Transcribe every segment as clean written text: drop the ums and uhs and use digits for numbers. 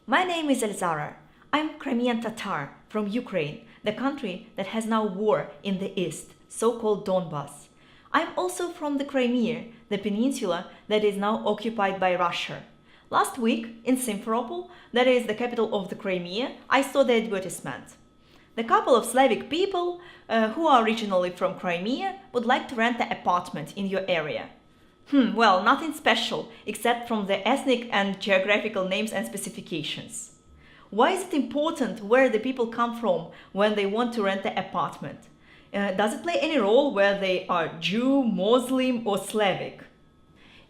My name is Elzara. I'm Crimean Tatar from Ukraine, the country that has now war in the east, so-called Donbas. I'm also from the Crimea, the peninsula that is now occupied by Russia. Last week, in Simferopol, that is the capital of the Crimea, I saw the advertisement. The couple of Slavic people who are originally from Crimea would like to rent an apartment in your area. Well, nothing special, except from the ethnic and geographical names and specifications. Why is it important where the people come from when they want to rent an apartment? Does it play any role where they are Jew, Muslim or Slavic?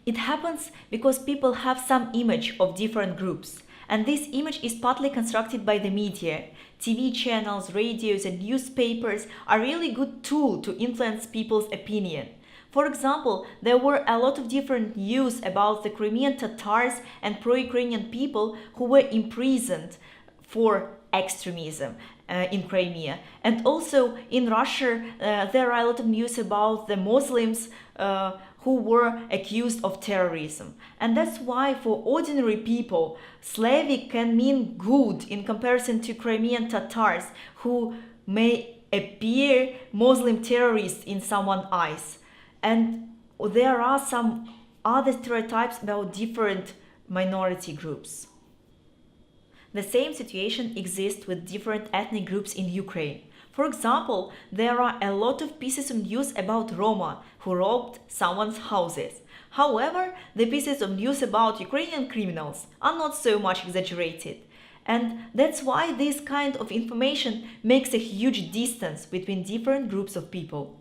It happens because people have some image of different groups, and this image is partly constructed by the media. TV channels, radios and newspapers are really good tool to influence people's opinion. For example, there were a lot of different news about the Crimean Tatars and pro-Ukrainian people who were imprisoned for extremism in Crimea. And also in Russia, there are a lot of news about the Muslims who were accused of terrorism. And that's why for ordinary people, Slavic can mean good in comparison to Crimean Tatars who may appear Muslim terrorists in someone's eyes. And there are some other stereotypes about different minority groups. The same situation exists with different ethnic groups in Ukraine. For example, there are a lot of pieces of news about Roma who robbed someone's houses. However, the pieces of news about Ukrainian criminals are not so much exaggerated. And that's why this kind of information makes a huge distance between different groups of people.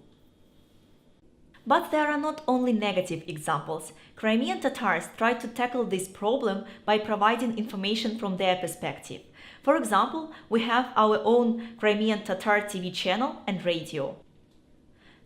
But there are not only negative examples. Crimean Tatars try to tackle this problem by providing information from their perspective. For example, we have our own Crimean Tatar TV channel and radio.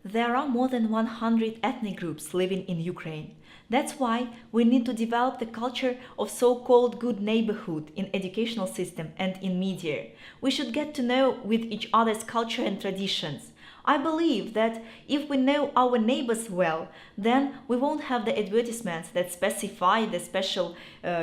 There are more than 100 ethnic groups living in Ukraine. That's why we need to develop the culture of so-called good neighborhood in educational system and in media. We should get to know with each other's culture and traditions. I believe that if we know our neighbors well, then we won't have the advertisements that specify the special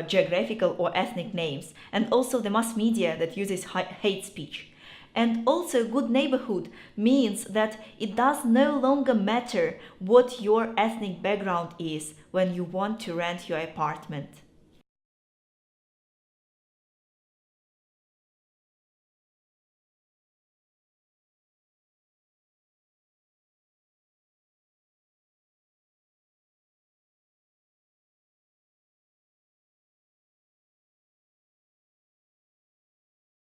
geographical or ethnic names, and also the mass media that uses hate speech. And also good neighborhood means that it does no longer matter what your ethnic background is when you want to rent your apartment.